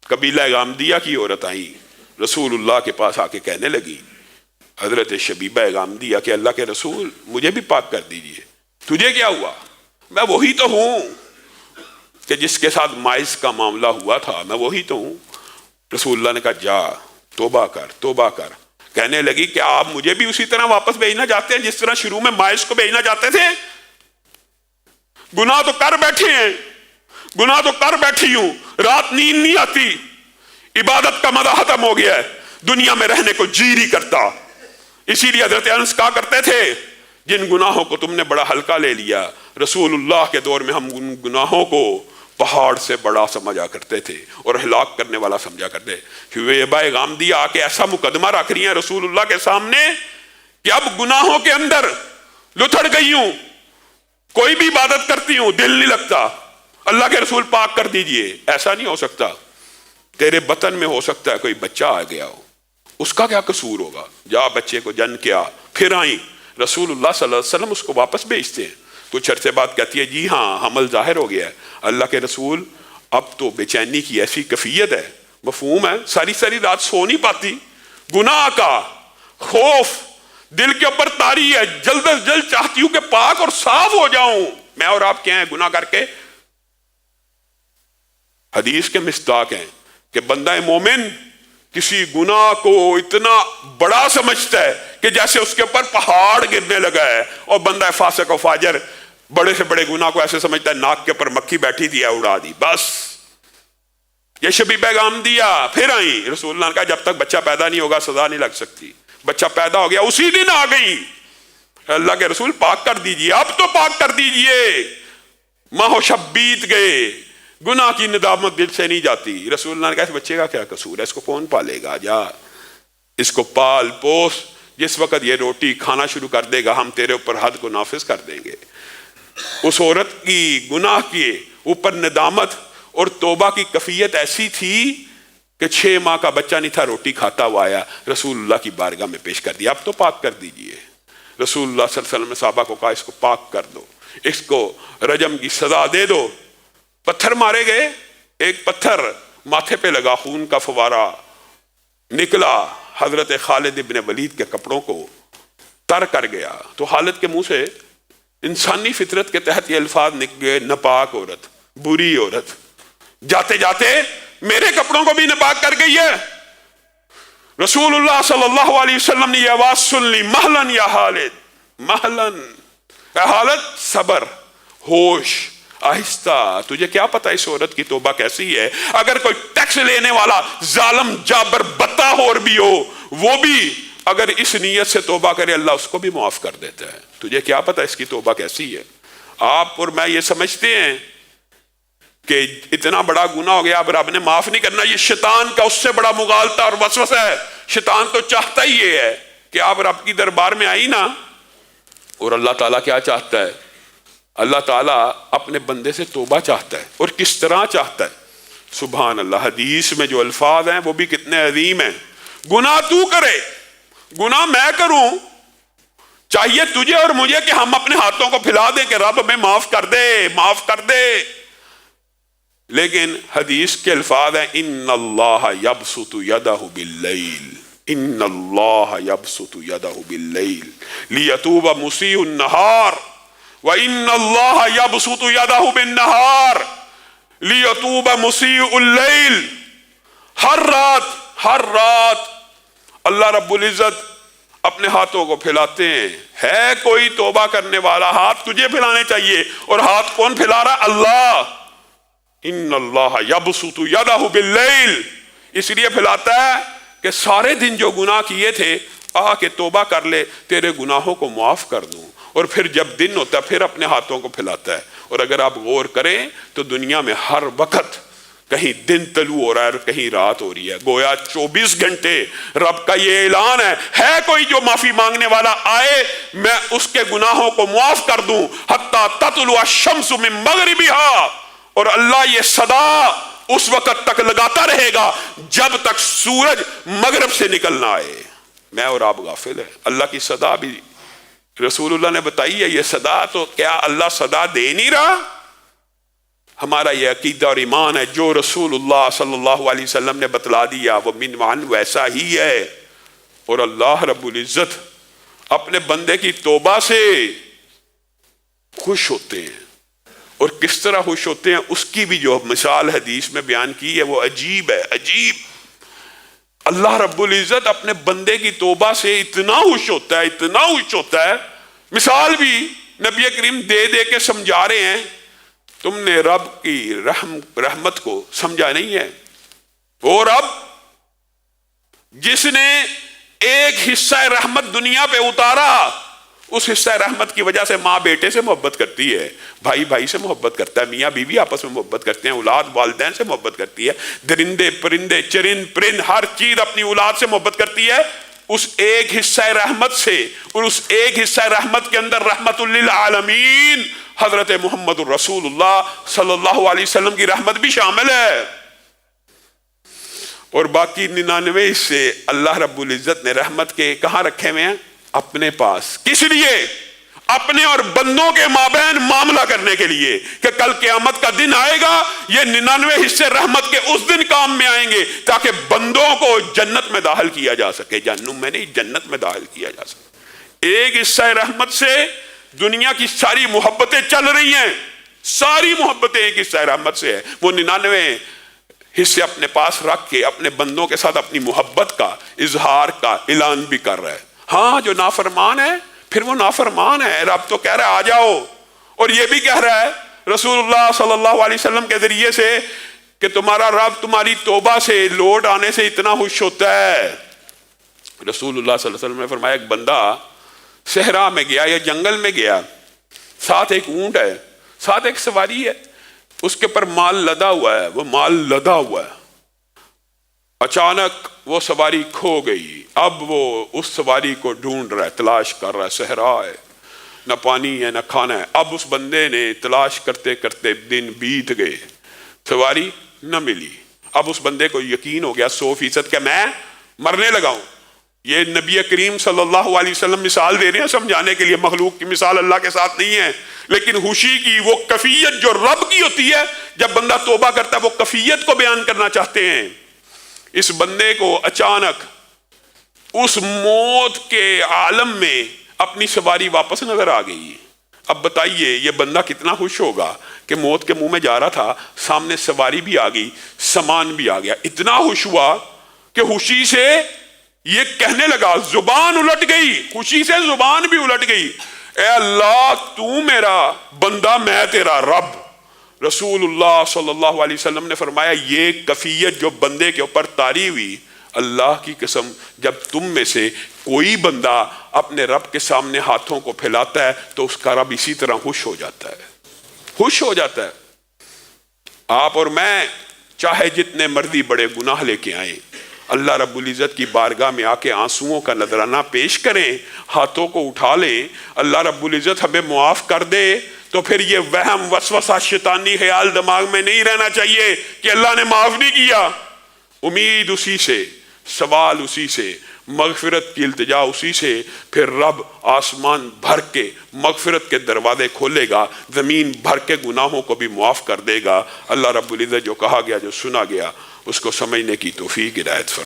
قبیلہ غامدیہ کی عورت آئی رسول اللہ کے پاس آ کے کہنے لگی حضرت شبیبہ غامدیہ کہ اللہ کے رسول مجھے بھی پاک کر دیجئے. تجھے کیا ہوا؟ میں وہی تو ہوں کہ جس کے ساتھ مائز کا معاملہ ہوا تھا، میں وہی تو ہوں. رسول اللہ نے کہا جا توبہ کر توبہ کر. کہنے لگی کہ آپ مجھے بھی اسی طرح واپس بھیجنا چاہتے ہیں جس طرح شروع میں مائز کو بھیجنا چاہتے تھے؟ گناہ تو کر بیٹھے ہیں، گناہ تو کر بیٹھی ہوں، رات نیند نہیں آتی، عبادت کا مزہ ختم ہو گیا ہے، دنیا میں رہنے کو جی نہیں کرتا. اسی لیے حضرت انس کہا کرتے تھے جن گناہوں کو تم نے بڑا ہلکا لے لیا، رسول اللہ کے دور میں ہم ان گناہوں کو پہاڑ سے بڑا سمجھا کرتے تھے اور ہلاک کرنے والا سمجھا کرتے. شبیبہ غامدیہ آ کے ایسا مقدمہ رکھ رہی ہیں رسول اللہ کے سامنے کہ اب گناہوں کے اندر لتھڑ گئی ہوں، کوئی بھی عبادت کرتی ہوں دل نہیں لگتا، اللہ کے رسول پاک کر دیجئے. ایسا نہیں ہو سکتا، تیرے بطن میں ہو سکتا ہے کوئی بچہ آ گیا ہو، اس کا کیا قصور ہوگا، جا بچے کو جن کیا. پھر آئیں رسول اللہ صلی اللہ علیہ وسلم اس کو واپس بھیجتے ہیں. کچھ عرصے بعد کہتی ہے جی ہاں حمل ظاہر ہو گیا ہے. اللہ کے رسول اب تو بے چینی کی ایسی کیفیت ہے، مفہوم ہے، ساری ساری رات سو نہیں پاتی، گناہ کا خوف دل کے اوپر طاری ہے، جلد از جلد چاہتی ہوں کہ پاک اور صاف ہو جاؤں. میں اور آپ کیا ہیں گناہ کر کے حدیث کے مصداق ہیں کہ بندہ مومن کسی گناہ کو اتنا بڑا سمجھتا ہے کہ جیسے اس کے اوپر پہاڑ گرنے لگا ہے، اور بندہ فاسق و فاجر بڑے سے بڑے گناہ کو ایسے سمجھتا ہے ناک کے اوپر مکھی بیٹھی تھی اڑا دی بس. یہ شبیبہ غامدیہ پھر آئیں رسول اللہ نے کہا جب تک بچہ پیدا نہیں ہوگا سزا نہیں لگ سکتی. بچہ پیدا ہو گیا اسی دن آ گئی اللہ کے رسول پاک کر دیجئے، اب تو پاک کر دیجئے. ماہ و شب بیت گئے، گناہ کی ندامت دل سے نہیں جاتی. رسول اللہ نے کہا اس بچے کا کیا قصور ہے، اس کو کون پالے گا، جا اس کو پال پوس، جس وقت یہ روٹی کھانا شروع کر دے گا ہم تیرے اوپر حد کو نافذ کر دیں گے. اس عورت کی گناہ کے اوپر ندامت اور توبہ کی کیفیت ایسی تھی کہ 6 ماہ کا بچہ نہیں تھا، روٹی کھاتا ہوا آیا رسول اللہ کی بارگاہ میں پیش کر دیا، اب تو پاک کر دیجئے. رسول اللہ صلی اللہ علیہ وسلم نے صحابہ کو کہا اس کو پاک کر دو، اس کو رجم کی سزا دے دو. پتھر مارے گئے، ایک پتھر ماتھے پہ لگا، خون کا فوارہ نکلا، حضرت خالد ابن ولید کے کپڑوں کو تر کر گیا. تو خالد کے منہ سے انسانی فطرت کے تحت یہ الفاظ نکل گئے ناپاک عورت، بری عورت، جاتے جاتے میرے کپڑوں کو بھی ناپاک کر گئی ہے. رسول اللہ صلی اللہ علیہ وسلم نے یہ آواز سن لی، مہلن یا خالد، مہلن اے خالد، صبر، ہوش، آہستہ. تجھے کیا پتا اس عورت کی توبہ کیسی ہے؟ اگر کوئی ٹیکس لینے والا ظالم جابر بدتاہور بھی ہو، وہ بھی اگر اس نیت سے توبہ کرے اللہ اس کو بھی معاف کر دیتا ہے. تجھے کیا پتا اس کی توبہ کیسی ہے؟ آپ اور میں یہ سمجھتے ہیں کہ اتنا بڑا گناہ ہو گیا اب رب نے معاف نہیں کرنا. یہ شیطان کا اس سے بڑا مغالطہ اور وسوسہ ہے. شیطان تو چاہتا ہی یہ ہے کہ آپ رب کی دربار میں آئی نا. اور اللہ تعالیٰ کیا چاہتا ہے؟ اللہ تعالیٰ اپنے بندے سے توبہ چاہتا ہے، اور کس طرح چاہتا ہے؟ سبحان اللہ. حدیث میں جو الفاظ ہیں وہ بھی کتنے عظیم ہیں. گناہ تو کرے، گناہ میں کروں، چاہیے تجھے اور مجھے کہ ہم اپنے ہاتھوں کو پھیلا دیں کہ رب ہمیں معاف کر دے، معاف کر دے. لیکن حدیث کے الفاظ ہیں ان اللہ یبسط یدہ باللیل، ان اللہ یبسط یدہ باللیل لیتوب مسیء النہار وَإِنَّ اللَّهَ يَبْسُطُ يَدَهُ بِالنَّهَارِ لِيَتُوبَ مُسِيءُ اللَّيْلِ. ہر رات اللہ رب العزت اپنے ہاتھوں کو پھیلاتے ہیں. ہے کوئی توبہ کرنے والا؟ ہاتھ تجھے پھیلانے چاہیے، اور ہاتھ کون پھیلا رہا؟ اللہ. ان اللہ یبسط یدہ باللیل، اس لیے پھیلاتا ہے کہ سارے دن جو گناہ کیے تھے آ کے توبہ کر لے، تیرے گناہوں کو معاف کر دوں. اور پھر جب دن ہوتا ہے پھر اپنے ہاتھوں کو پھیلاتا ہے. اور اگر آپ غور کریں تو دنیا میں ہر وقت کہیں دن طلوع ہو رہا ہے اور کہیں رات ہو رہی ہے. گویا 24 گھنٹے رب کا یہ اعلان ہے کوئی جو معافی مانگنے والا آئے میں اس کے گناہوں کو معاف کر دوں حتی تطلع الشمس من مغربها. اور اللہ یہ صدا اس وقت تک لگاتا رہے گا جب تک سورج مغرب سے نکلنا آئے. میں اور آپ غافل ہیں. اللہ کی صدا بھی رسول اللہ نے بتائی ہے. یہ صدا تو کیا اللہ صدا دے نہیں رہا؟ ہمارا یہ عقیدہ اور ایمان ہے، جو رسول اللہ صلی اللہ علیہ وسلم نے بتلا دیا وہ من وعن ویسا ہی ہے۔ اور اللہ رب العزت اپنے بندے کی توبہ سے خوش ہوتے ہیں، اور کس طرح خوش ہوتے ہیں اس کی بھی جو مثال حدیث میں بیان کی ہے وہ عجیب ہے، عجیب۔ اللہ رب العزت اپنے بندے کی توبہ سے اتنا خوش ہوتا ہے، اتنا خوش ہوتا ہے، مثال بھی نبی کریم دے دے کے سمجھا رہے ہیں۔ تم نے رب کی رحمت کو سمجھا نہیں ہے، وہ رب جس نے ایک حصہ رحمت دنیا پہ اتارا، اس حصہ رحمت کی وجہ سے ماں بیٹے سے محبت کرتی ہے، بھائی بھائی سے محبت کرتا ہے، میاں بیوی آپس میں محبت کرتے ہیں، اولاد والدین سے محبت کرتی ہے، درندے پرندے چرند پرند ہر چیز اپنی اولاد سے محبت کرتی ہے، اس ایک حصہ رحمت سے۔ اور اس ایک حصہ رحمت کے اندر رحمت للعالمین حضرت محمد الرسول اللہ صلی اللہ علیہ وسلم کی رحمت بھی شامل ہے۔ اور باقی 99 سے اللہ رب العزت نے رحمت کے کہاں رکھے ہوئے ہیں؟ اپنے پاس۔ کس لیے؟ اپنے اور بندوں کے مابین معاملہ کرنے کے لیے، کہ کل قیامت کا دن آئے گا، یہ 99 حصے رحمت کے اس دن کام میں آئیں گے تاکہ بندوں کو جنت میں داخل کیا جا سکے، جہنم میں نہیں، جنت میں داخل کیا جا سکے۔ ایک حصہ رحمت سے دنیا کی ساری محبتیں چل رہی ہیں، ساری محبتیں ایک حصہ رحمت سے ہے۔ وہ 99 حصے اپنے پاس رکھ کے اپنے بندوں کے ساتھ اپنی محبت کا اظہار کا اعلان بھی کر رہا ہے۔ ہاں جو نافرمان ہے پھر وہ نافرمان ہے، رب تو کہہ رہا ہے آ جاؤ، اور یہ بھی کہہ رہا ہے رسول اللہ صلی اللہ علیہ وسلم کے ذریعے سے کہ تمہارا رب تمہاری توبہ سے لوٹ آنے سے اتنا خوش ہوتا ہے۔ رسول اللہ صلی اللہ علیہ وسلم نے فرمایا ایک بندہ صحرا میں گیا یا جنگل میں گیا، ساتھ ایک اونٹ ہے، ساتھ ایک سواری ہے، اس کے پر مال لدا ہوا ہے، وہ مال لدا ہوا ہے، اچانک وہ سواری کھو گئی، اب وہ اس سواری کو ڈھونڈ رہا ہے، تلاش کر رہا ہے، صحرا ہے، نہ پانی ہے نہ کھانا ہے۔ اب اس بندے نے تلاش کرتے کرتے دن بیت گئے، سواری نہ ملی۔ اب اس بندے کو یقین ہو گیا 100% کہ میں مرنے لگا ہوں۔ یہ نبی کریم صلی اللہ علیہ وسلم مثال دے رہے ہیں سمجھانے کے لیے، مخلوق کی مثال اللہ کے ساتھ نہیں ہے، لیکن خوشی کی وہ کیفیت جو رب کی ہوتی ہے جب بندہ توبہ کرتا ہے، وہ کیفیت کو بیان کرنا چاہتے ہیں۔ اس بندے کو اچانک اس موت کے عالم میں اپنی سواری واپس نظر آ گئی۔ اب بتائیے یہ بندہ کتنا خوش ہوگا کہ موت کے منہ میں جا رہا تھا، سامنے سواری بھی آ گئی، سامان بھی آ گیا، اتنا خوش ہوا کہ خوشی سے یہ کہنے لگا، زبان الٹ گئی، خوشی سے زبان بھی الٹ گئی، اے اللہ تو میرا بندہ میں تیرا رب۔ رسول اللہ صلی اللہ علیہ وسلم نے فرمایا یہ کیفیت جو بندے کے اوپر طاری ہوئی، اللہ کی قسم جب تم میں سے کوئی بندہ اپنے رب کے سامنے ہاتھوں کو پھیلاتا ہے تو اس کا رب اسی طرح خوش ہو جاتا ہے، خوش ہو جاتا ہے۔ آپ اور میں چاہے جتنے مرضی بڑے گناہ لے کے آئیں، اللہ رب العزت کی بارگاہ میں آ کے آنسوؤں کا نذرانہ پیش کریں، ہاتھوں کو اٹھا لیں، اللہ رب العزت ہمیں معاف کر دے، تو پھر یہ وہم وسوسہ شیطانی خیال دماغ میں نہیں رہنا چاہیے کہ اللہ نے معاف نہیں کیا۔ امید اسی سے، سوال اسی سے، مغفرت کی التجا اسی سے، پھر رب آسمان بھر کے مغفرت کے دروازے کھولے گا، زمین بھر کے گناہوں کو بھی معاف کر دے گا۔ اللہ رب العزت جو کہا گیا جو سنا گیا اس کو سمجھنے کی توفیق ہدایت فرمائے۔